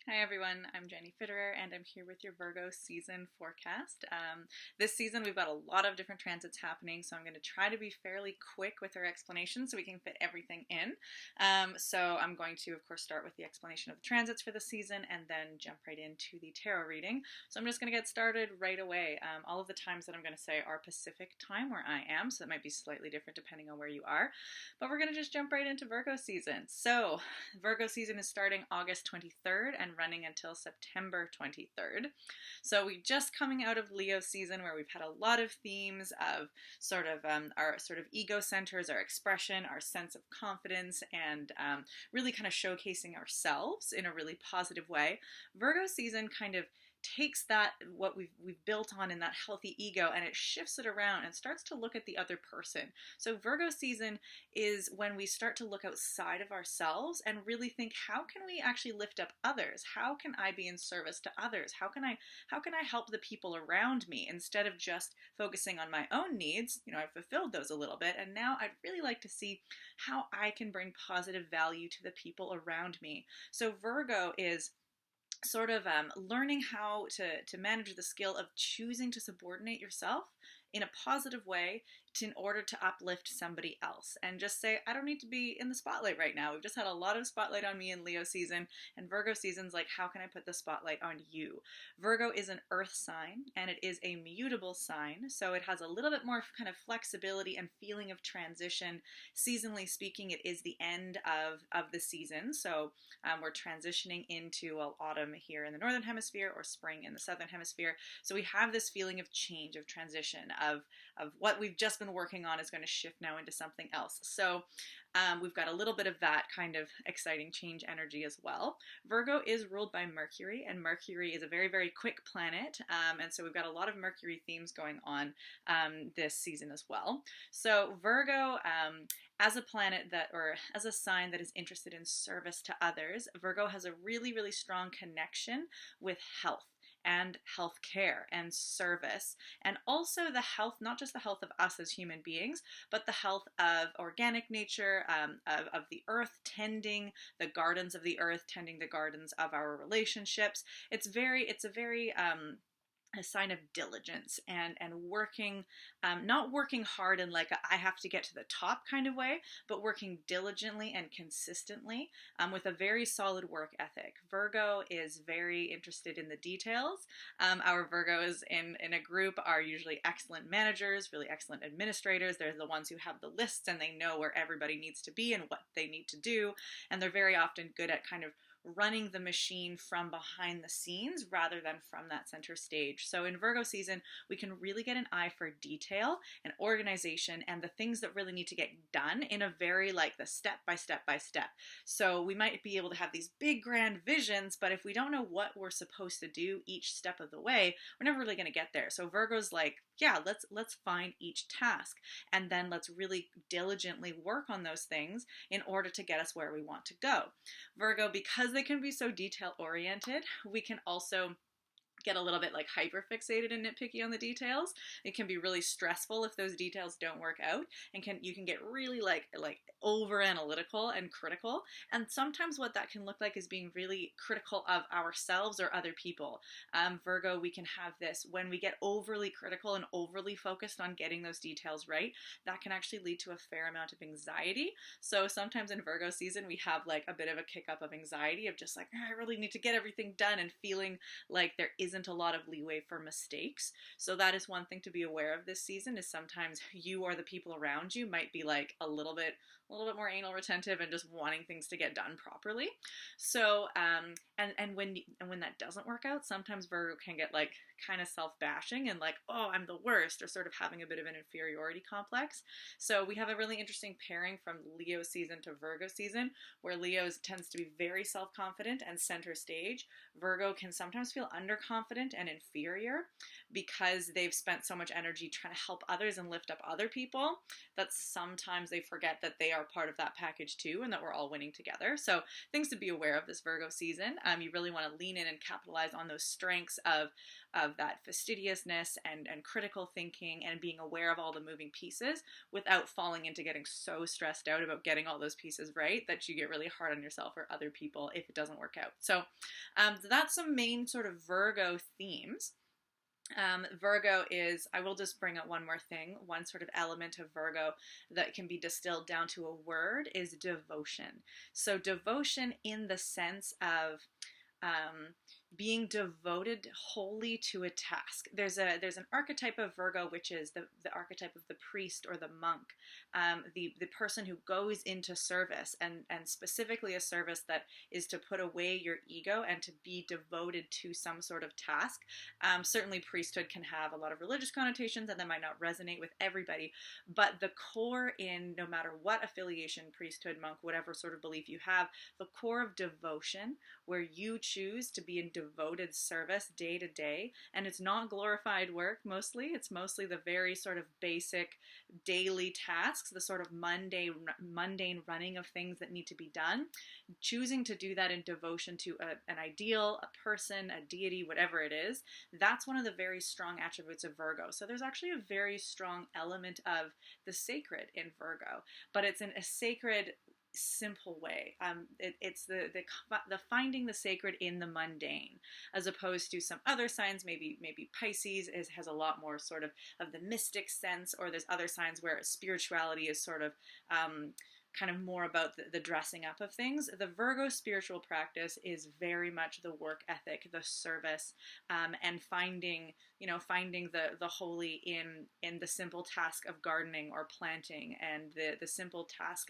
Hi everyone, I'm Jenny Fitterer and I'm here with your Virgo season forecast. This season we've got a lot of different transits happening, so I'm going to try to be fairly quick with our explanation so we can fit everything in. So I'm going to, of course, start with the explanation of the transits for the season and then jump right into the tarot reading. So I'm just going to get started right away. All of the times that I'm going to say are Pacific time where I am, so that might be slightly different depending on where you are. But we're going to just jump right into Virgo season. So Virgo season is starting August 23rd and running until September 23rd. So we're just coming out of Leo season where we've had a lot of themes of our sort of ego centers, our expression, our sense of confidence, and really kind of showcasing ourselves in a really positive way. Virgo season kind of takes that what we've built on in that healthy ego and it shifts it around and starts to look at the other person. So Virgo season is when we start to look outside of ourselves and really think, how can we actually lift up others? How can I be in service to others? How can I help the people around me instead of just focusing on my own needs? I've fulfilled those a little bit, and now I'd really like to see how I can bring positive value to the people around me. So Virgo is sort of learning how to manage the skill of choosing to subordinate yourself in a positive way in order to uplift somebody else and just say, I don't need to be in the spotlight right now. We've just had a lot of spotlight on me in Leo season, and Virgo season's like, how can I put the spotlight on you? Virgo is an earth sign and it is a mutable sign, so it has a little bit more kind of flexibility and feeling of transition. Seasonally speaking, it is the end of the season, so we're transitioning into autumn here in the northern hemisphere or spring in the southern hemisphere. So we have this feeling of change, of transition, of what we've just been working on is going to shift now into something else. So we've got a little bit of that kind of exciting change energy as well. Virgo is ruled by Mercury, and Mercury is a very, very quick planet. And so we've got a lot of Mercury themes going on this season as well. So Virgo, as a planet or as a sign that is interested in service to others, Virgo has a really, really strong connection with health and healthcare and service, and also the health, not just the health of us as human beings, but the health of organic nature, of the earth, tending the gardens of the earth, tending the gardens of our relationships. It's a very a sign of diligence and working, not working hard in like I have to get to the top kind of way, but working diligently and consistently with a very solid work ethic. Virgo is very interested in the details. Our Virgos in a group are usually excellent managers, really excellent administrators. They're the ones who have the lists and they know where everybody needs to be and what they need to do. And they're very often good at kind of running the machine from behind the scenes rather than from that center stage. So in Virgo season, we can really get an eye for detail and organization and the things that really need to get done in a very like the step by step by step. So we might be able to have these big grand visions, but if we don't know what we're supposed to do each step of the way, we're never really going to get there. So Virgo's like, yeah, let's find each task and then let's really diligently work on those things in order to get us where we want to go. Virgo, because they can be so detail oriented, we can also get a little bit like hyper fixated and nitpicky on the details. It can be really stressful if those details don't work out, and you can get really like over analytical and critical. And sometimes what that can look like is being really critical of ourselves or other people. Virgo, we can have this when we get overly critical and overly focused on getting those details right. That can actually lead to a fair amount of anxiety. So sometimes in Virgo season, we have like a bit of a kick up of anxiety of just like, I really need to get everything done, and feeling like there isn't a lot of leeway for mistakes. So that is one thing to be aware of this season, is sometimes you or the people around you might be like a little bit more anal retentive and just wanting things to get done properly. So and when that doesn't work out, sometimes Virgo can get like kind of self-bashing and like, oh, I'm the worst, or sort of having a bit of an inferiority complex. So we have a really interesting pairing from Leo season to Virgo season, where Leo tends to be very self-confident and center stage. Virgo can sometimes feel underconfident and inferior because they've spent so much energy trying to help others and lift up other people that sometimes they forget that they are part of that package too, and that we're all winning together. So things to be aware of this Virgo season. You really want to lean in and capitalize on those strengths of that fastidiousness and critical thinking and being aware of all the moving pieces without falling into getting so stressed out about getting all those pieces right that you get really hard on yourself or other people if it doesn't work out. So that's some main sort of Virgo themes. Virgo is, I will just bring up one more thing, one sort of element of Virgo that can be distilled down to a word is devotion. So devotion in the sense of being devoted wholly to a task. There's an archetype of Virgo, which is the archetype of the priest or the monk, the person who goes into service, and specifically a service that is to put away your ego and to be devoted to some sort of task. Certainly priesthood can have a lot of religious connotations and that might not resonate with everybody, but the core in no matter what affiliation, priesthood, monk, whatever sort of belief you have, the core of devotion where you choose to be in devoted service day to day, and it's not glorified work mostly, it's mostly the very sort of basic daily tasks, the sort of mundane running of things that need to be done, choosing to do that in devotion to an ideal, a person, a deity, whatever it is. That's one of the very strong attributes of Virgo. So there's actually a very strong element of the sacred in Virgo, but it's in a sacred simple way. It's the finding the sacred in the mundane, as opposed to some other signs. Maybe Pisces has a lot more sort of the mystic sense, or there's other signs where spirituality is sort of kind of more about the dressing up of things. The Virgo spiritual practice is very much the work ethic, the service, and finding the holy in the simple task of gardening or planting, and the simple task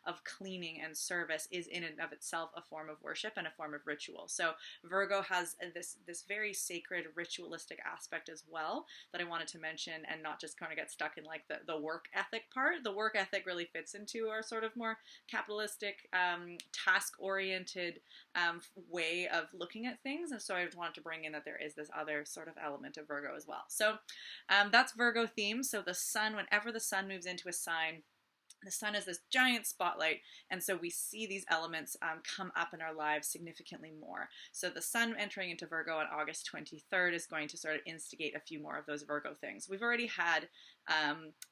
of cleaning and service is in and of itself a form of worship and a form of ritual. So Virgo has this very sacred ritualistic aspect as well that I wanted to mention, and not just kind of get stuck in like the work ethic part. The work ethic really fits into our sort of more capitalistic, task-oriented way of looking at things, and so I wanted to bring in that there is this other sort of element of Virgo as well. So that's Virgo theme. So the sun, whenever the sun moves into a sign, the sun is this giant spotlight, and so we see these elements come up in our lives significantly more. So the sun entering into Virgo on August 23rd is going to sort of instigate a few more of those Virgo things. We've already had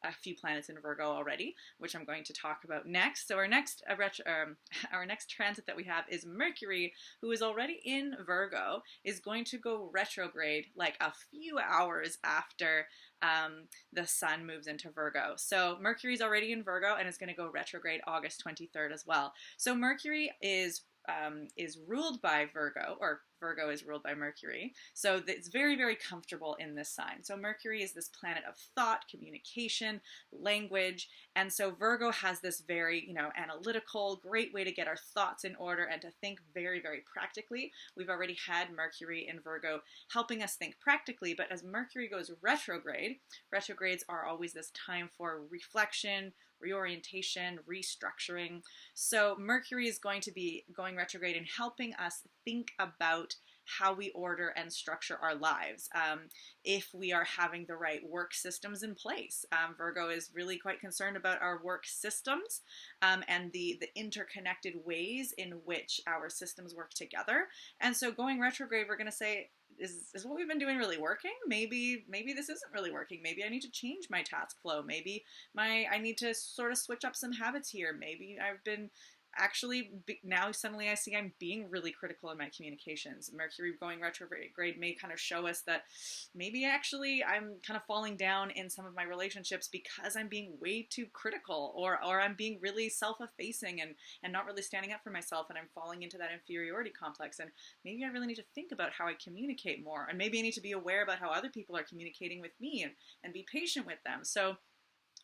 a few planets in Virgo already, which I'm going to talk about next. So our next transit that we have is Mercury, who is already in Virgo, is going to go retrograde like a few hours after the sun moves into Virgo. So Mercury's already in Virgo and is going to go retrograde August 23rd as well. So Mercury is ruled by Virgo, or Virgo is ruled by Mercury. So it's very, very comfortable in this sign. So Mercury is this planet of thought, communication, language. And so Virgo has this very, analytical, great way to get our thoughts in order and to think very, very practically. We've already had Mercury in Virgo helping us think practically, but as Mercury goes retrograde, retrogrades are always this time for reflection, reorientation, restructuring. So Mercury is going to be going retrograde and helping us think about how we order and structure our lives, if we are having the right work systems in place. Virgo is really quite concerned about our work systems and the interconnected ways in which our systems work together. And so going retrograde, we're going to say, is what we've been doing really working? Maybe this isn't really working. Maybe I need to change my task flow. Maybe I need to sort of switch up some habits here. Maybe I've been now suddenly I see I'm being really critical in my communications. Mercury going retrograde may kind of show us that maybe actually I'm kind of falling down in some of my relationships because I'm being way too critical, or I'm being really self-effacing and not really standing up for myself, and I'm falling into that inferiority complex. And maybe I really need to think about how I communicate more, and maybe I need to be aware about how other people are communicating with me and be patient with them. So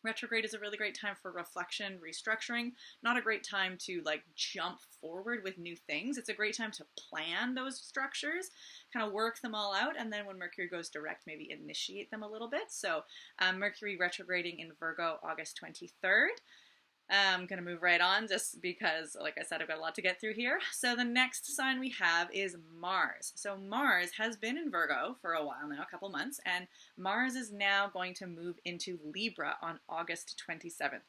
retrograde is a really great time for reflection, restructuring, not a great time to like jump forward with new things. It's a great time to plan those structures, kind of work them all out, and then when Mercury goes direct, maybe initiate them a little bit. So Mercury retrograding in Virgo August 23rd. I'm going to move right on just because, like I said, I've got a lot to get through here. So the next sign we have is Mars. So Mars has been in Virgo for a while now, a couple months, and Mars is now going to move into Libra on August 27th.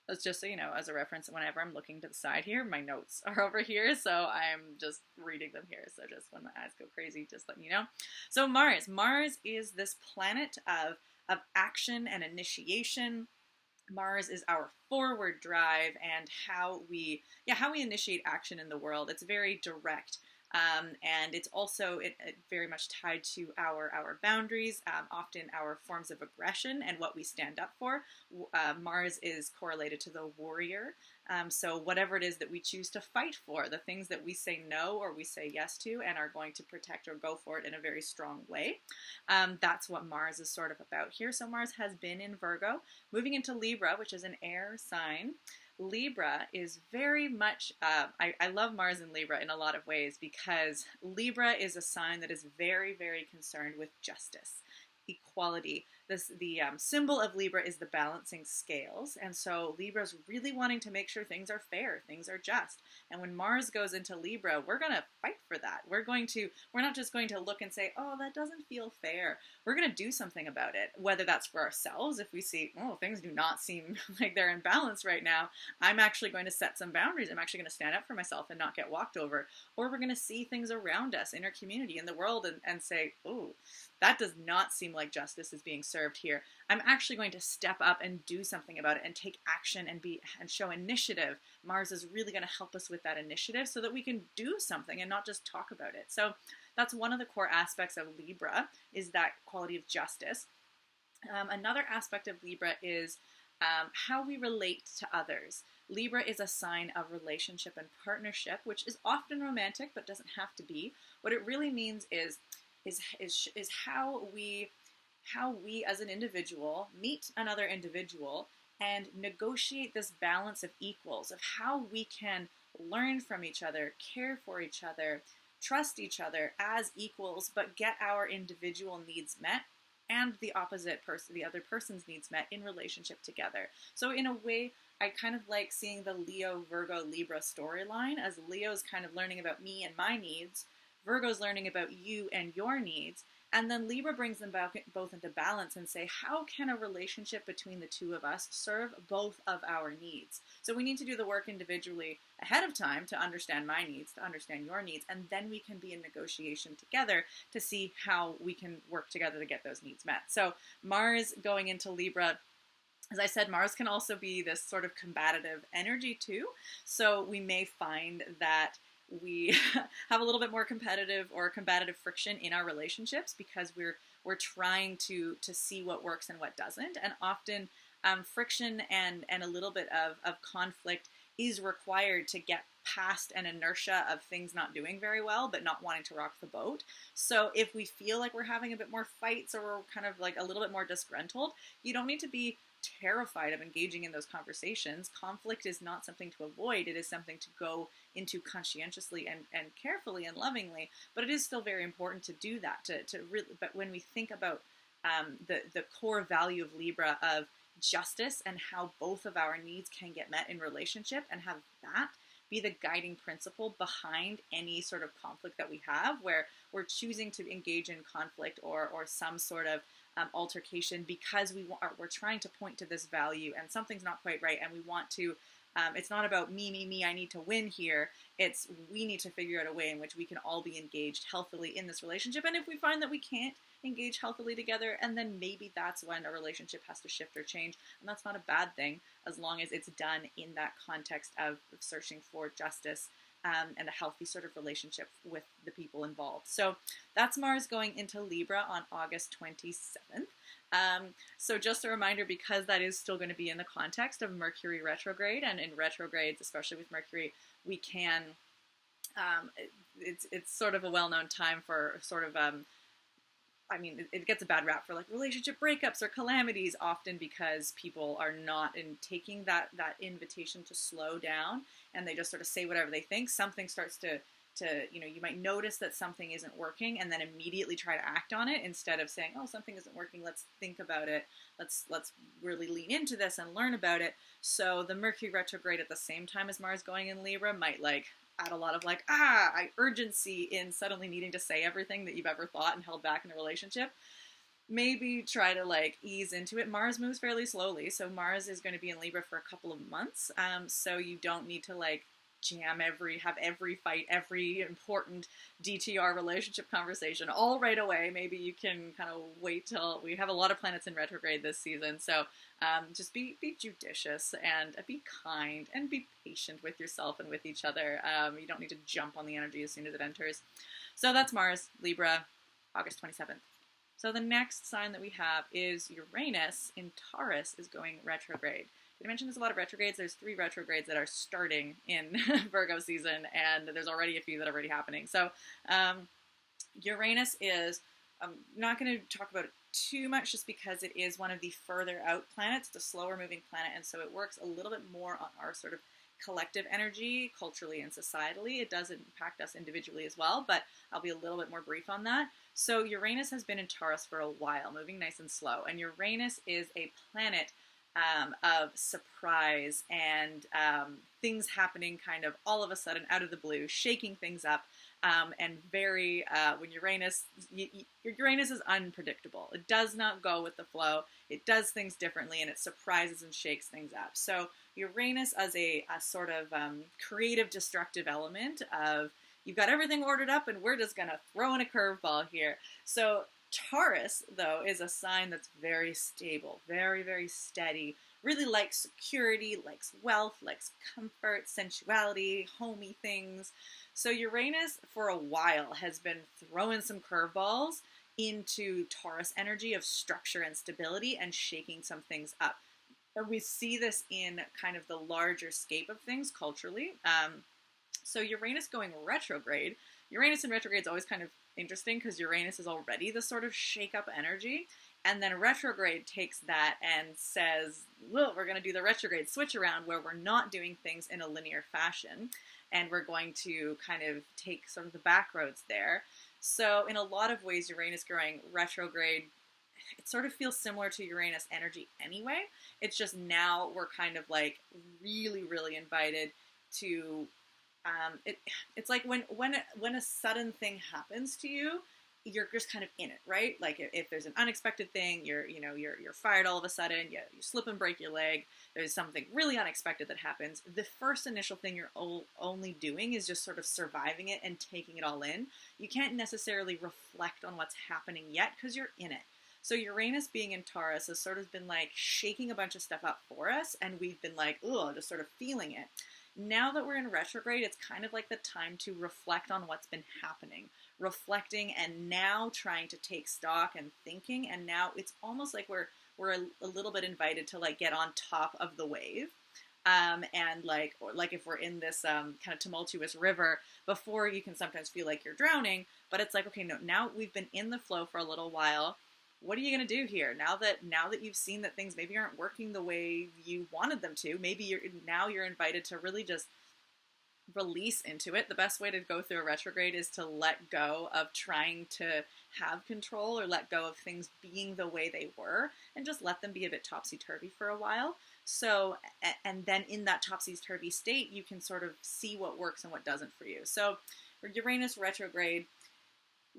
That's just so you know, as a reference, whenever I'm looking to the side here, my notes are over here, so I'm just reading them here. So just when my eyes go crazy, just letting you know. So Mars is this planet of action and initiation. Mars is our forward drive and how we initiate action in the world. It's very direct. And it's also it very much tied to our boundaries, often our forms of aggression and what we stand up for. Mars is correlated to the warrior. So whatever it is that we choose to fight for, the things that we say no or we say yes to and are going to protect or go for it in a very strong way, that's what Mars is sort of about here. So Mars has been in Virgo, moving into Libra, which is an air sign. Libra is very much, I love Mars in Libra in a lot of ways because Libra is a sign that is very, very concerned with justice, equality. The symbol of Libra is the balancing scales, and so Libra's really wanting to make sure things are fair, things are just. And when Mars goes into Libra, we're going to fight for that. We're not just going to look and say, oh, that doesn't feel fair. We're going to do something about it, whether that's for ourselves. If we see, oh, things do not seem like they're in balance right now, I'm actually going to set some boundaries. I'm actually going to stand up for myself and not get walked over. Or we're going to see things around us in our community, in the world, and say, oh, that does not seem like justice is being served here. I'm actually going to step up and do something about it and take action and show initiative. Mars is really going to help us with that initiative so that we can do something and not just talk about it. So that's one of the core aspects of Libra, is that quality of justice. Another aspect of Libra is how we relate to others. Libra is a sign of relationship and partnership, which is often romantic but doesn't have to be. What it really means is how we as an individual meet another individual and negotiate this balance of equals, of how we can learn from each other, care for each other, trust each other as equals, but get our individual needs met and the opposite person, the other person's needs met in relationship together. So in a way, I kind of like seeing the Leo, Virgo, Libra storyline as Leo's kind of learning about me and my needs, Virgo's learning about you and your needs, and then Libra brings them both into balance and say, how can a relationship between the two of us serve both of our needs? So we need to do the work individually ahead of time to understand my needs, to understand your needs, and then we can be in negotiation together to see how we can work together to get those needs met. So Mars going into Libra, as I said, Mars can also be this sort of combative energy too. So we may find that we have a little bit more competitive or combative friction in our relationships because we're trying to see what works and what doesn't. And often friction and a little bit of conflict is required to get past an inertia of things not doing very well, but not wanting to rock the boat. So if we feel like we're having a bit more fights or we're kind of like a little bit more disgruntled, you don't need to be terrified of engaging in those conversations. Conflict is not something to avoid. It is something to go into conscientiously and carefully and lovingly, but it is still very important to do that, to really, but when we think about the core value of Libra of justice and how both of our needs can get met in relationship and have that be the guiding principle behind any sort of conflict that we have, where we're choosing to engage in conflict or some sort of altercation because we're trying to point to this value and something's not quite right and we want to, it's not about me, I need to win here. It's we need to figure out a way in which we can all be engaged healthily in this relationship. And if we find that we can't engage healthily together, and then maybe that's when a relationship has to shift or change. And that's not a bad thing as long as it's done in that context of searching for justice and a healthy sort of relationship with the people involved. So that's Mars going into Libra on August 27th. So just a reminder, because that is still going to be in the context of Mercury retrograde, and in retrogrades, especially with Mercury, we can, it's sort of a well-known time for sort of, it gets a bad rap for like relationship breakups or calamities often because people are not taking that invitation to slow down and they just sort of say whatever they think. Something starts to you might notice that something isn't working and then immediately try to act on it instead of saying, oh, something isn't working, let's think about it. Let's really lean into this and learn about it. So the Mercury retrograde at the same time as Mars going in Libra might add a lot of urgency in suddenly needing to say everything that you've ever thought and held back in a relationship. maybe try to like ease into it. Mars moves fairly slowly, so Mars is going to be in Libra for a couple of months. So you don't need to like have every fight, every important DTR relationship conversation all right away. Maybe you can kind of wait till we have a lot of planets in retrograde this season. So just be judicious and be kind and be patient with yourself and with each other. You don't need to jump on the energy as soon as it enters. So that's Mars, Libra, August 27th. So the next sign that we have is Uranus in Taurus is going retrograde. Did I mention there's a lot of retrogrades? There's 3 retrogrades that are starting in Virgo season, and there's already a few that are already happening. So Uranus is, I'm not going to talk about it too much just because it is one of the further out planets, the slower moving planet, and so it works a little bit more on our sort of collective energy, culturally and societally. It does impact us individually as well, but I'll be a little bit more brief on that. So Uranus has been in Taurus for a while, moving nice and slow, and Uranus is a planet of surprise and things happening kind of all of a sudden out of the blue, shaking things up, and very, when Uranus is unpredictable. It does not go with the flow. It does things differently, and it surprises and shakes things up. So Uranus as a sort of creative, destructive element of, you've got everything ordered up, and we're just going to throw in a curveball here. So Taurus, though, is a sign that's very stable, very, very steady, really likes security, likes wealth, likes comfort, sensuality, homey things. So Uranus, for a while, has been throwing some curveballs into Taurus energy of structure and stability and shaking some things up. And we see this in kind of the larger scape of things culturally. So Uranus going retrograde, Uranus in retrograde is always kind of interesting because Uranus is already the sort of shake-up energy. And then retrograde takes that and says, well, we're going to do the retrograde switch around where we're not doing things in a linear fashion. And we're going to kind of take sort of the back roads there. So in a lot of ways, Uranus going retrograde, it sort of feels similar to Uranus energy anyway. It's just now we're kind of like really, really invited to, it's like when a sudden thing happens to you, you're just kind of in it, right? Like if there's an unexpected thing, you're fired all of a sudden, you slip and break your leg, there's something really unexpected that happens. The first initial thing you're only doing is just sort of surviving it and taking it all in. You can't necessarily reflect on what's happening yet because you're in it. So Uranus being in Taurus has sort of been like shaking a bunch of stuff up for us, and we've been like, ugh, just sort of feeling it. Now that we're in retrograde, it's kind of like the time to reflect on what's been happening. Reflecting and now trying to take stock and thinking, and now it's almost like we're a little bit invited to like get on top of the wave, and like if we're in this kind of tumultuous river, before you can sometimes feel like you're drowning, but it's like, okay, no, now we've been in the flow for a little while. What are you going to do here now that you've seen that things maybe aren't working the way you wanted them to? Maybe you're invited to really just release into it. The best way to go through a retrograde is to let go of trying to have control or let go of things being the way they were and just let them be a bit topsy-turvy for a while. So, and then in that topsy-turvy state, you can sort of see what works and what doesn't for you. So for Uranus retrograde,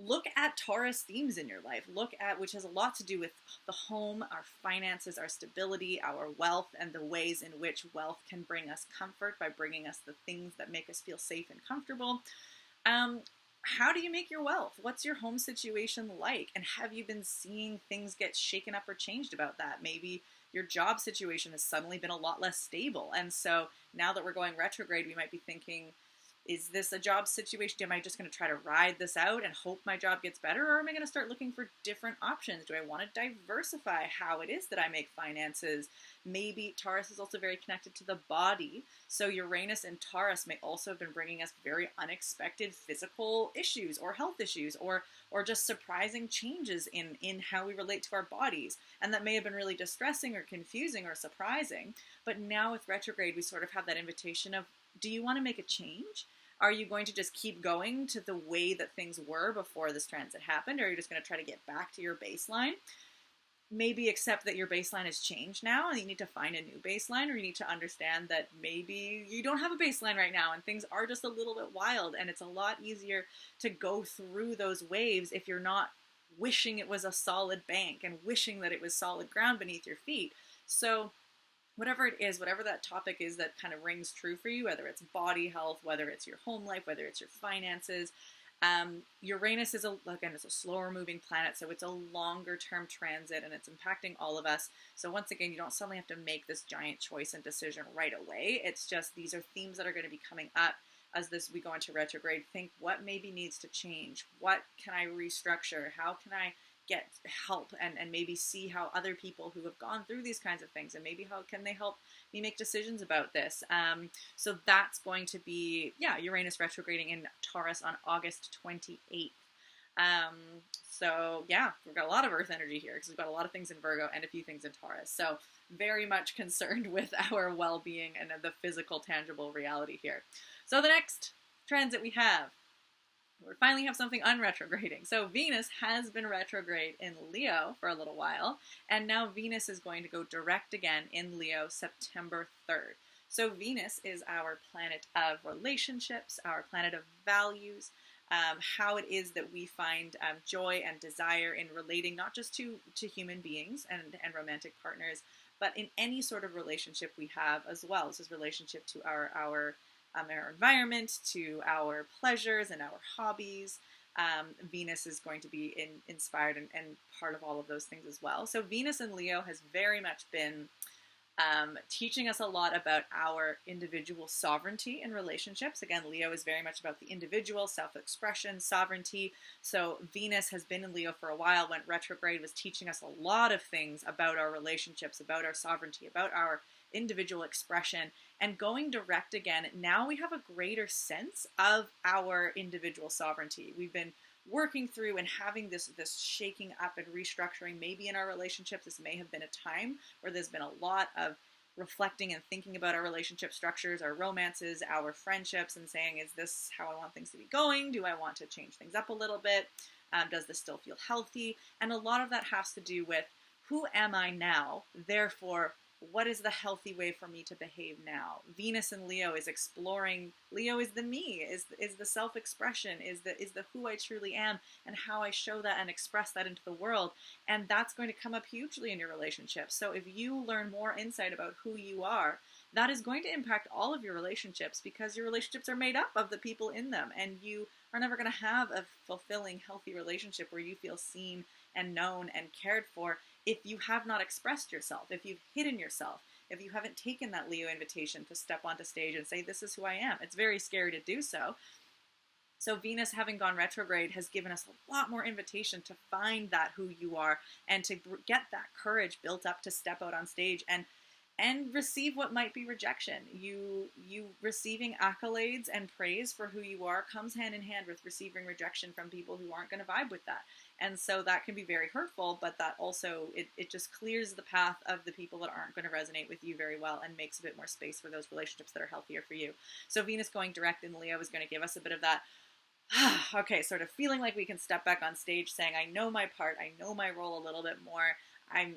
look at Taurus themes in your life. Look at, which has a lot to do with the home, our finances, our stability, our wealth, and the ways in which wealth can bring us comfort by bringing us the things that make us feel safe and comfortable. How do you make your wealth? What's your home situation like? And have you been seeing things get shaken up or changed about that? Maybe your job situation has suddenly been a lot less stable. And so now that we're going retrograde, we might be thinking, is this a job situation? Am I just going to try to ride this out and hope my job gets better? Or am I going to start looking for different options? Do I want to diversify how it is that I make finances? Maybe Taurus is also very connected to the body. So Uranus and Taurus may also have been bringing us very unexpected physical issues or health issues or just surprising changes in how we relate to our bodies. And that may have been really distressing or confusing or surprising. But now with retrograde, we sort of have that invitation of, do you want to make a change? Are you going to just keep going to the way that things were before this transit happened? Or are you just going to try to get back to your baseline? Maybe accept that your baseline has changed now and you need to find a new baseline, or you need to understand that maybe you don't have a baseline right now and things are just a little bit wild, and it's a lot easier to go through those waves if you're not wishing it was a solid bank and wishing that it was solid ground beneath your feet. So whatever it is, whatever that topic is that kind of rings true for you, whether it's body health, whether it's your home life, whether it's your finances, Uranus is it's a slower moving planet, so it's a longer term transit and it's impacting all of us. So once again, you don't suddenly have to make this giant choice and decision right away. It's just, these are themes that are going to be coming up as we go into retrograde. Think, what maybe needs to change? What can I restructure? How can I get help and maybe see how other people who have gone through these kinds of things, and maybe how can they help me make decisions about this. So that's going to be, Uranus retrograding in Taurus on August 28th. So yeah, we've got a lot of earth energy here because we've got a lot of things in Virgo and a few things in Taurus. So very much concerned with our well-being and the physical, tangible reality here. So the next transit we finally have something unretrograding. So Venus has been retrograde in Leo for a little while, and now Venus is going to go direct again in Leo September 3rd. So Venus is our planet of relationships, our planet of values, how it is that we find joy and desire in relating not just to human beings and romantic partners, but in any sort of relationship we have as well. This is relationship to our environment, to our pleasures and our hobbies. Venus is going to be inspired and part of all of those things as well. So Venus in Leo has very much been teaching us a lot about our individual sovereignty in relationships. Again, Leo is very much about the individual, self-expression, sovereignty. So Venus has been in Leo for a while, went retrograde, was teaching us a lot of things about our relationships, about our sovereignty, about our individual expression. And going direct again, now we have a greater sense of our individual sovereignty. We've been working through and having this shaking up and restructuring. Maybe in our relationships, this may have been a time where there's been a lot of reflecting and thinking about our relationship structures, our romances, our friendships, and saying, is this how I want things to be going? Do I want to change things up a little bit? Does this still feel healthy? And a lot of that has to do with, who am I now? Therefore, what is the healthy way for me to behave now? Venus in Leo is exploring. Leo is the me, is the self-expression, is the who I truly am, and how I show that and express that into the world. And that's going to come up hugely in your relationship. So if you learn more insight about who you are, that is going to impact all of your relationships, because your relationships are made up of the people in them, and you are never going to have a fulfilling, healthy relationship where you feel seen and known and cared for if you have not expressed yourself, if you've hidden yourself, if you haven't taken that Leo invitation to step onto stage and say, this is who I am. It's very scary to do so. So Venus having gone retrograde has given us a lot more invitation to find that who you are and to get that courage built up to step out on stage and receive what might be rejection. You receiving accolades and praise for who you are comes hand in hand with receiving rejection from people who aren't going to vibe with that. And so that can be very hurtful, but that also, it just clears the path of the people that aren't going to resonate with you very well and makes a bit more space for those relationships that are healthier for you. So Venus going direct in Leo is going to give us a bit of that, okay, sort of feeling like we can step back on stage saying, I know my part, I know my role a little bit more. I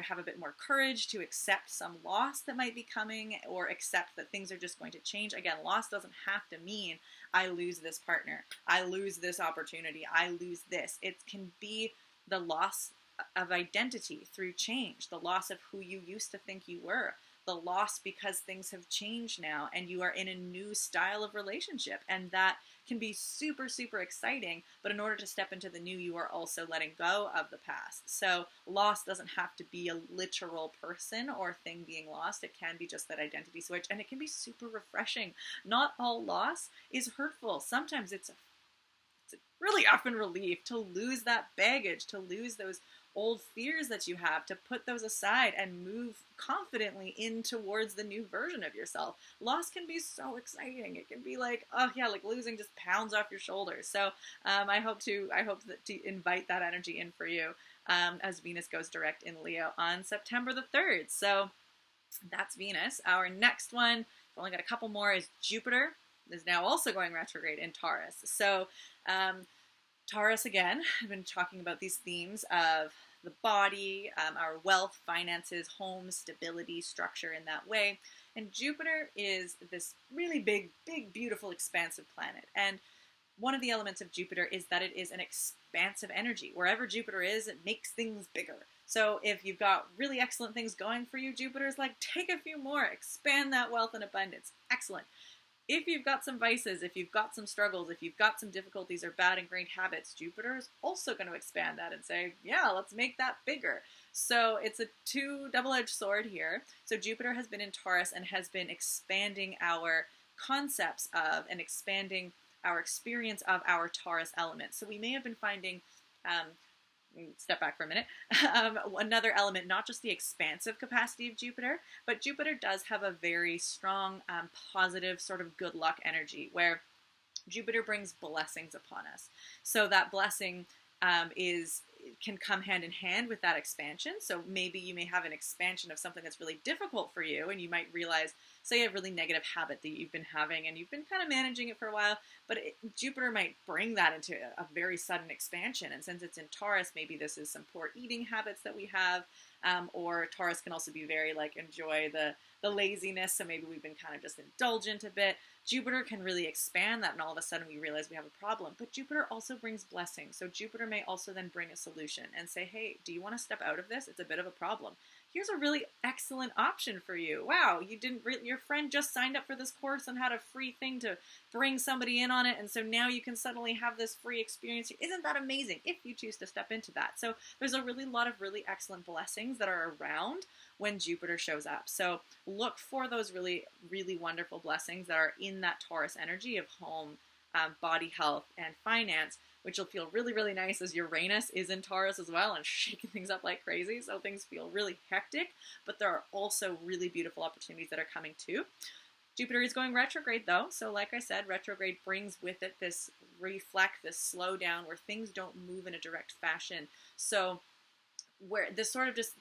have a bit more courage to accept some loss that might be coming, or accept that things are just going to change. Again, loss doesn't have to mean I lose this partner, I lose this opportunity, I lose this. It can be the loss of identity through change, the loss of who you used to think you were, the loss because things have changed now and you are in a new style of relationship. And that can be super, super exciting. But in order to step into the new, you are also letting go of the past. So loss doesn't have to be a literal person or thing being lost. It can be just that identity switch, and it can be super refreshing. Not all loss is hurtful. Sometimes it's really often relief to lose that baggage, to lose those old fears that you have, to put those aside and move confidently in towards the new version of yourself. Loss can be so exciting. It can be like, oh yeah, like losing just pounds off your shoulders. So I hope to invite that energy in for you as Venus goes direct in Leo on September the 3rd. So that's Venus. Our next one, we've only got a couple more, is Jupiter. Is now also going retrograde in Taurus. So Taurus, again, I've been talking about these themes of the body, our wealth, finances, home, stability, structure in that way. And Jupiter is this really big, beautiful, expansive planet. And one of the elements of Jupiter is that it is an expansive energy. Wherever Jupiter is, it makes things bigger. So if you've got really excellent things going for you, Jupiter's like, take a few more, expand that wealth and abundance. Excellent. If you've got some vices, if you've got some struggles, if you've got some difficulties or bad ingrained habits, Jupiter is also going to expand that and say, yeah, let's make that bigger. So it's a double-edged sword here. So Jupiter has been in Taurus and has been expanding our concepts of and expanding our experience of our Taurus element. So we may have been finding, step back for a minute, another element, not just the expansive capacity of Jupiter, but Jupiter does have a very strong, positive sort of good luck energy where Jupiter brings blessings upon us. So that blessing can come hand in hand with that expansion. So maybe you may have an expansion of something that's really difficult for you, and you might realize, say, a really negative habit that you've been having and you've been kind of managing it for a while, but Jupiter might bring that into a very sudden expansion. And since it's in Taurus, maybe this is some poor eating habits that we have, or Taurus can also be very like enjoy the laziness. So maybe we've been kind of just indulgent a bit. Jupiter can really expand that, and all of a sudden we realize we have a problem. But Jupiter also brings blessings. So Jupiter may also then bring a solution and say, hey, do you want to step out of this? It's a bit of a problem. Here's a really excellent option for you. Wow, your friend just signed up for this course and had a free thing to bring somebody in on it, and so now you can suddenly have this free experience. Isn't that amazing if you choose to step into that? So there's a lot of really excellent blessings that are around when Jupiter shows up. So look for those really, really wonderful blessings that are in that Taurus energy of home, body health, and finance, which will feel really, really nice as Uranus is in Taurus as well and shaking things up like crazy. So things feel really hectic, but there are also really beautiful opportunities that are coming too. Jupiter is going retrograde though. So like I said, retrograde brings with it this reflect, this slow down where things don't move in a direct fashion. So where this sort of just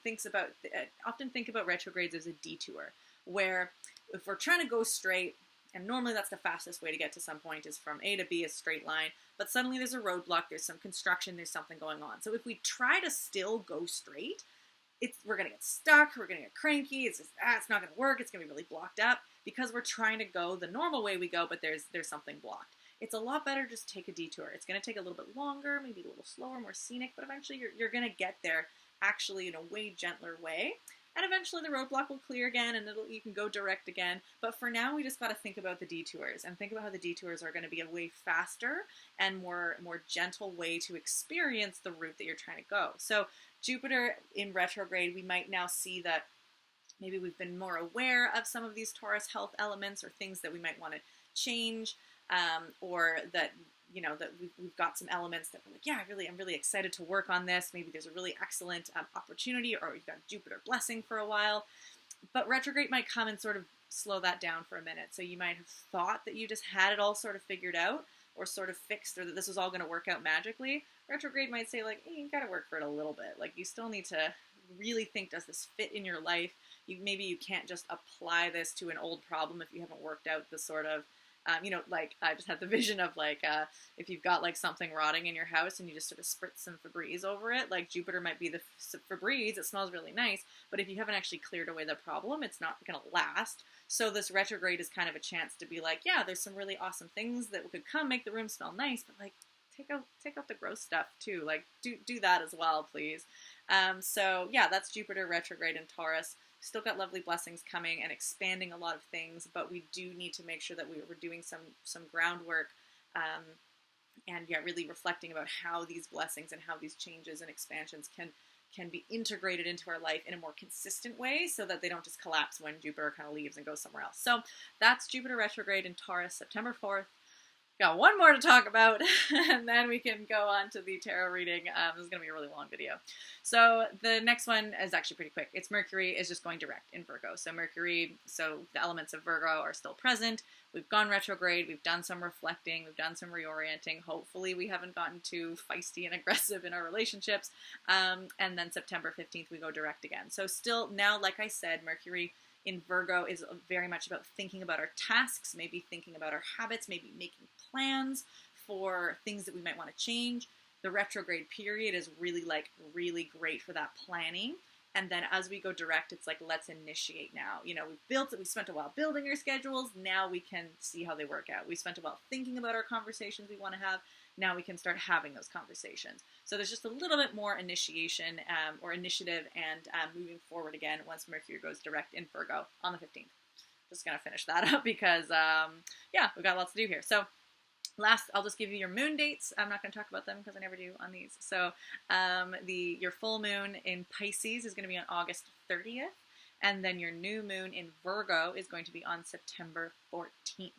often think about retrogrades as a detour, where if we're trying to go straight, and normally that's the fastest way to get to some point is from A to B, a straight line, but suddenly there's a roadblock, there's some construction, there's something going on. So if we try to still go straight, we're going to get stuck, we're going to get cranky, it's not going to work, it's going to be really blocked up because we're trying to go the normal way we go, but there's something blocked. It's a lot better just take a detour. It's going to take a little bit longer, maybe a little slower, more scenic, but eventually you're going to get there actually in a way gentler way. And eventually the roadblock will clear again and you can go direct again. But for now, we just got to think about the detours and think about how the detours are going to be a way faster and more gentle way to experience the route that you're trying to go. So Jupiter in retrograde, we might now see that maybe we've been more aware of some of these Taurus health elements or things that we might want to change, or that that we've got some elements that we're like, yeah, I'm really excited to work on this. Maybe there's a really excellent opportunity, or you've got Jupiter blessing for a while. But retrograde might come and sort of slow that down for a minute. So you might have thought that you just had it all sort of figured out or sort of fixed, or that this was all going to work out magically. Retrograde might say like, hey, you got to work for it a little bit. Like you still need to really think, does this fit in your life? Maybe you can't just apply this to an old problem if you haven't worked out the sort of like I just had the vision of like if you've got like something rotting in your house and you just sort of spritz some Febreze over it, like Jupiter might be the Febreze. It smells really nice, but if you haven't actually cleared away the problem, it's not going to last. So this retrograde is kind of a chance to be like, yeah, there's some really awesome things that could come make the room smell nice, but like take out the gross stuff too. Like do that as well, please. So yeah, that's Jupiter retrograde in Taurus. Still got lovely blessings coming and expanding a lot of things, but we do need to make sure that we're doing some groundwork, and yeah, really reflecting about how these blessings and how these changes and expansions can be integrated into our life in a more consistent way so that they don't just collapse when Jupiter kind of leaves and goes somewhere else. So that's Jupiter retrograde in Taurus, September 4th. Got one more to talk about, and then we can go on to the tarot reading. This is going to be a really long video. So the next one is actually pretty quick. It's Mercury is just going direct in Virgo. So the elements of Virgo are still present. We've gone retrograde. We've done some reflecting. We've done some reorienting. Hopefully we haven't gotten too feisty and aggressive in our relationships. And then September 15th, we go direct again. So still now, like I said, Mercury in Virgo is very much about thinking about our tasks, maybe thinking about our habits, maybe making plans for things that we might want to change. The retrograde period is really great for that planning And then as we go direct, it's like, let's initiate now. You know, we've built it. We spent a while building our schedules. Now we can see how they work out. We spent a while thinking about our conversations we want to have. Now we can start having those conversations. So there's just a little bit more initiation or initiative and moving forward again once Mercury goes direct in Virgo on the 15th. Just going to finish that up because, yeah, we've got lots to do here. So last, I'll just give you your moon dates. I'm not going to talk about them because I never do on these. So your full moon in Pisces is going to be on August 30th. And then your new moon in Virgo is going to be on September 14th.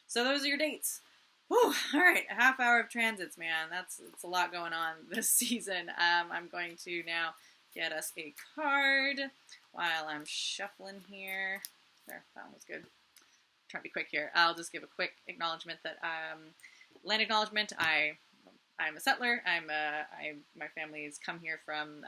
So those are your dates. Whew, all right, a half hour of transits, man. That's a lot going on this season. I'm going to now get us a card while I'm shuffling here. There, that one was good. Trying to be quick here. I'll just give a quick acknowledgement that land acknowledgement. I'm a settler. My family's come here from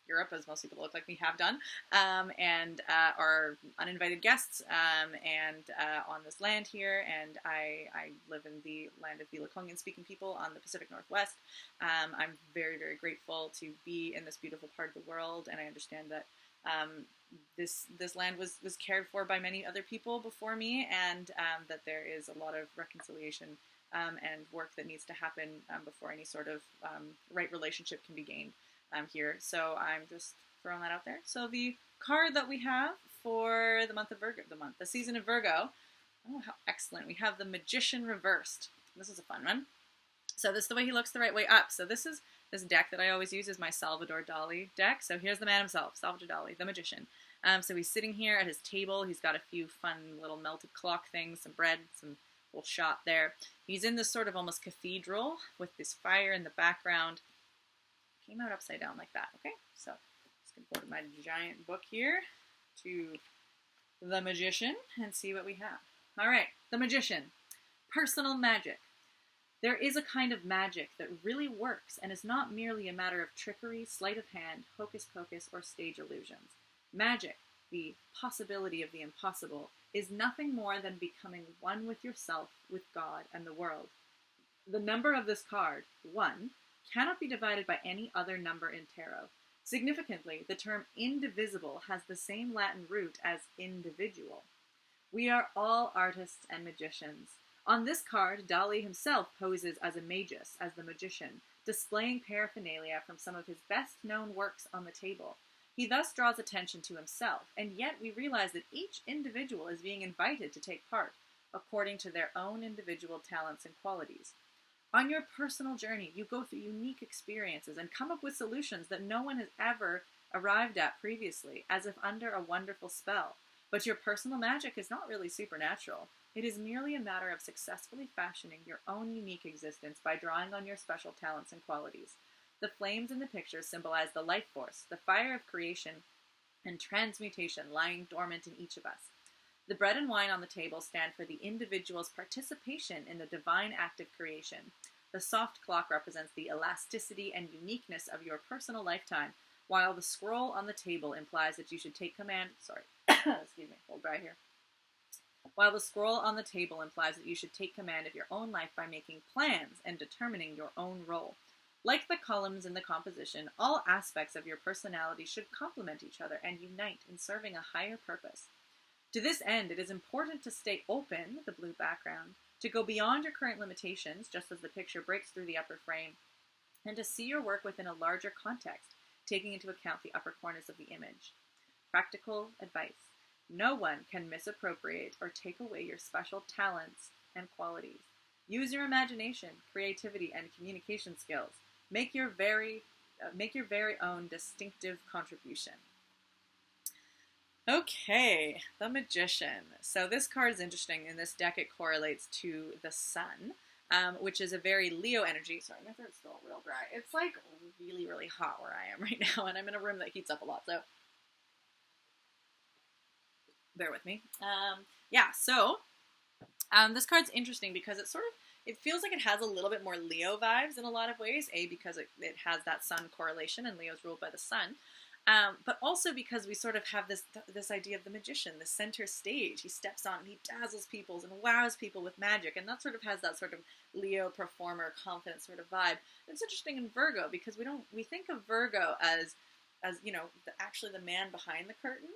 Europe, as most people look like me have done, and are uninvited guests and on this land here. And I live in the land of the Lakongan-speaking people on the Pacific Northwest. I'm very, very grateful to be in this beautiful part of the world, and I understand that this land was cared for by many other people before me, and that there is a lot of reconciliation and work that needs to happen before any sort of right relationship can be gained here. So I'm just throwing that out there. So the card that we have for the month of Virgo, the season of Virgo, oh, how excellent. We have the Magician reversed. This is a fun one. So this is the way he looks the right way up. So this deck that I always use is my Salvador Dali deck. So here's the man himself, Salvador Dali, the magician. So he's sitting here at his table. He's got a few fun little melted clock things, some bread, some little shot there. He's in this sort of almost cathedral with this fire in the background. Came out upside down like that, okay? So just going to go to my giant book here to the Magician and see what we have. All right, the Magician. Personal magic. There is a kind of magic that really works and is not merely a matter of trickery, sleight of hand, hocus pocus, or stage illusions. Magic, the possibility of the impossible, is nothing more than becoming one with yourself, with God, and the world. The number of this card, 1, cannot be divided by any other number in tarot. Significantly, the term indivisible has the same Latin root as individual. We are all artists and magicians. On this card, Dali himself poses as a magus, as the magician, displaying paraphernalia from some of his best-known works on the table. He thus draws attention to himself, and yet we realize that each individual is being invited to take part, according to their own individual talents and qualities. On your personal journey, you go through unique experiences and come up with solutions that no one has ever arrived at previously, as if under a wonderful spell. But your personal magic is not really supernatural. It is merely a matter of successfully fashioning your own unique existence by drawing on your special talents and qualities. The flames in the picture symbolize the life force, the fire of creation and transmutation lying dormant in each of us. The bread and wine on the table stand for the individual's participation in the divine act of creation. The soft clock represents the elasticity and uniqueness of your personal lifetime, while the scroll on the table implies that you should take command. Excuse me, hold dry here. While the scroll on the table implies that you should take command of your own life by making plans and determining your own role. Like the columns in the composition, all aspects of your personality should complement each other and unite in serving a higher purpose. To this end, it is important to stay open, the blue background, to go beyond your current limitations, just as the picture breaks through the upper frame, and to see your work within a larger context, taking into account the upper corners of the image. Practical advice. No one can misappropriate or take away your special talents and qualities. Use your imagination, creativity, and communication skills. Make your very own distinctive contribution. Okay, the Magician. So this card is interesting. In this deck, it correlates to the Sun, which is a very Leo energy. Sorry, my throat's still real dry. It's like really, really hot where I am right now, and I'm in a room that heats up a lot, so bear with me. This card's interesting because it feels like it has a little bit more Leo vibes in a lot of ways. Because it has that Sun correlation, and Leo's ruled by the Sun. But also because we sort of have this idea of the magician, the center stage. He steps on and he dazzles people and wows people with magic, and that sort of has that sort of Leo performer, confident sort of vibe. It's interesting in Virgo because we think of Virgo as as you know, actually the man behind the curtain.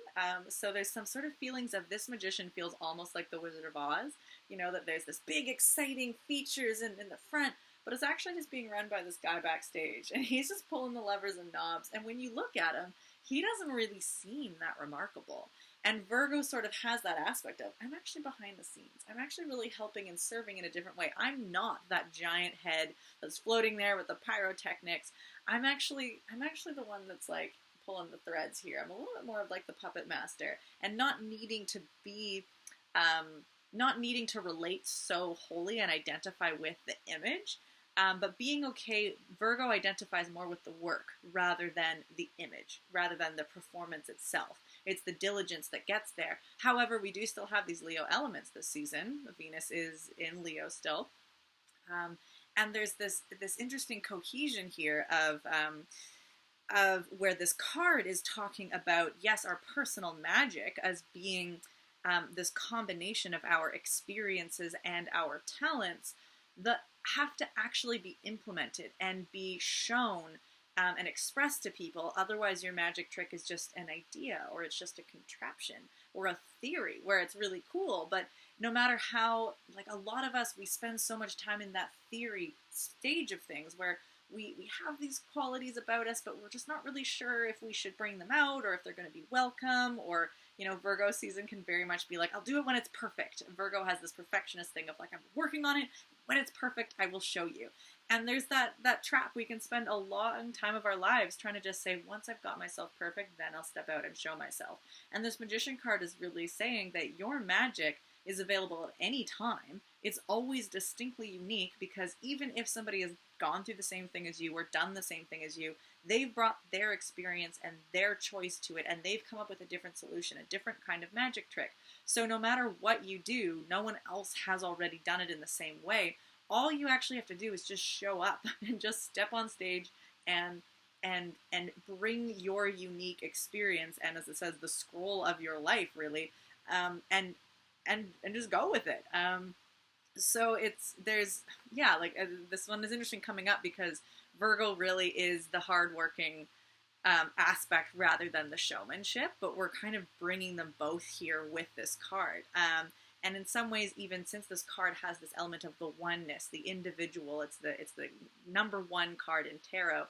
So there's some sort of feelings of this magician feels almost like the Wizard of Oz. You know, that there's this big, exciting features in the front, but it's actually just being run by this guy backstage, and he's just pulling the levers and knobs. And when you look at him, he doesn't really seem that remarkable. And Virgo sort of has that aspect of, I'm actually behind the scenes. I'm actually really helping and serving in a different way. I'm not that giant head that's floating there with the pyrotechnics. I'm actually the one that's like pulling the threads here. I'm a little bit more of like the puppet master, and not needing to be, not needing to relate so wholly and identify with the image. But being okay, Virgo identifies more with the work rather than the image, rather than the performance itself. It's the diligence that gets there. However, we do still have these Leo elements this season. Venus is in Leo still. And there's this interesting cohesion here of where this card is talking about, yes, our personal magic as being this combination of our experiences and our talents that have to actually be implemented and be shown and expressed to people. Otherwise, your magic trick is just an idea, or it's just a contraption, or a theory where it's really cool. But no matter how, like a lot of us, we spend so much time in that theory stage of things where we have these qualities about us, but we're just not really sure if we should bring them out or if they're going to be welcome. Or, you know, Virgo season can very much be like, I'll do it when it's perfect. Virgo has this perfectionist thing of like, I'm working on it. When it's perfect, I will show you. And there's that trap. We can spend a long time of our lives trying to just say, once I've got myself perfect, then I'll step out and show myself. And this magician card is really saying that your magic is available at any time. It's always distinctly unique, because even if somebody has gone through the same thing as you or done the same thing as you, they've brought their experience and their choice to it, and they've come up with a different solution, a different kind of magic trick. So no matter what you do, no one else has already done it in the same way. All you actually have to do is just show up and just step on stage and bring your unique experience, and as it says, the scroll of your life, really, and just go with it. So this one is interesting coming up because Virgo really is the hardworking aspect rather than the showmanship, but we're kind of bringing them both here with this card. And in some ways, even since this card has this element of the oneness, the individual, it's the number one card in tarot.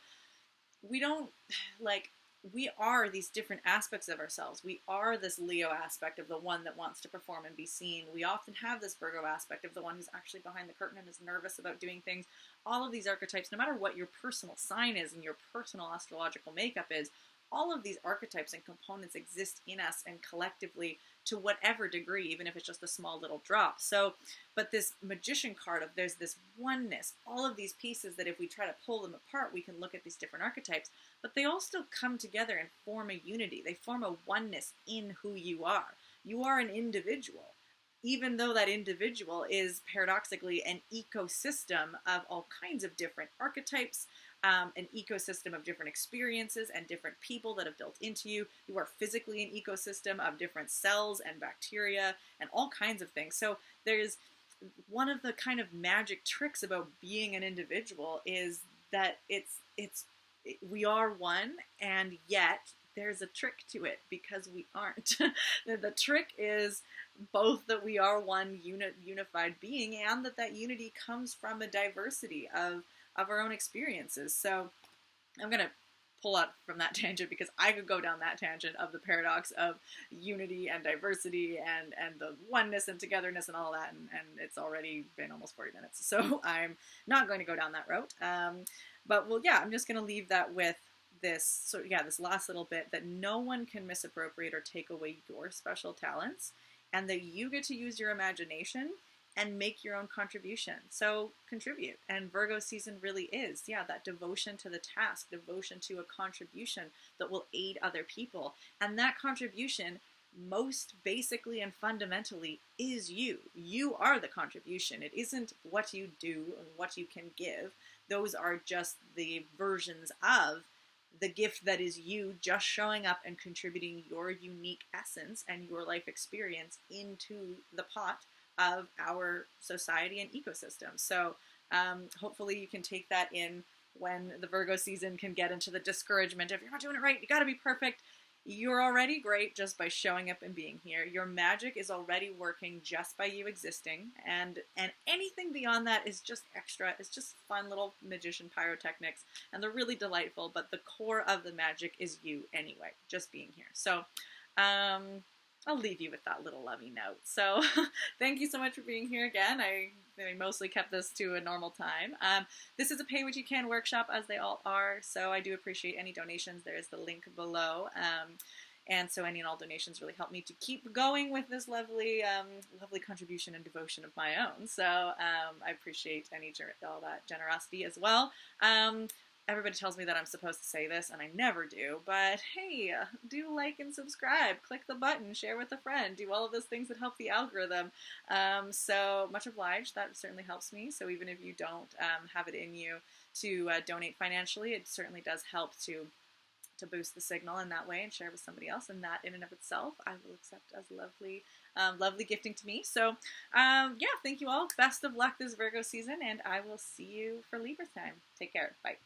We are these different aspects of ourselves. We are this Leo aspect of the one that wants to perform and be seen. We often have this Virgo aspect of the one who's actually behind the curtain and is nervous about doing things. All of these archetypes, no matter what your personal sign is and your personal astrological makeup is, all of these archetypes and components exist in us and collectively to whatever degree, even if it's just a small little drop. So, but this magician card of there's this oneness, all of these pieces that if we try to pull them apart, we can look at these different archetypes, but they all still come together and form a unity. They form a oneness in who you are. You are an individual, even though that individual is paradoxically an ecosystem of all kinds of different archetypes, an ecosystem of different experiences and different people that have built into you. You are physically an ecosystem of different cells and bacteria and all kinds of things. So there's one of the kind of magic tricks about being an individual is that we are one, and yet there's a trick to it because we aren't. The trick is both that we are one unified being, and that unity comes from a diversity of our own experiences. So I'm going to pull out from that tangent because I could go down that tangent of the paradox of unity and diversity and the oneness and togetherness and all that, and it's already been almost 40 minutes, so I'm not going to go down that route. But well, yeah, I'm just going to leave that with this. So yeah, this last little bit, that no one can misappropriate or take away your special talents, and that you get to use your imagination and make your own contribution. So contribute. And Virgo season really is, yeah, that devotion to the task, devotion to a contribution that will aid other people. And that contribution, most basically and fundamentally, is you. You are the contribution. It isn't what you do and what you can give. Those are just the versions of the gift that is you, just showing up and contributing your unique essence and your life experience into the pot of our society and ecosystem. So hopefully you can take that in when the Virgo season can get into the discouragement. If you're not doing it right, you got to be perfect. You're already great just by showing up and being here. Your magic is already working just by you existing, and anything beyond that is just extra. It's just fun little magician pyrotechnics, and they're really delightful, but the core of the magic is you anyway, just being here. So I'll leave you with that little lovey note. So thank you so much for being here again. I mostly kept this to a normal time. This is a pay what you can workshop, as they all are, so I do appreciate any donations. There is the link below. And so any and all donations really help me to keep going with this lovely contribution and devotion of my own. So I appreciate all that generosity as well. Everybody tells me that I'm supposed to say this, and I never do, but hey, do like and subscribe, click the button, share with a friend, do all of those things that help the algorithm. So much obliged, that certainly helps me. So even if you don't have it in you to donate financially, it certainly does help to boost the signal in that way and share with somebody else, and that in and of itself I will accept as lovely gifting to me. So yeah, thank you all. Best of luck this Virgo season, and I will see you for Libra time. Take care. Bye.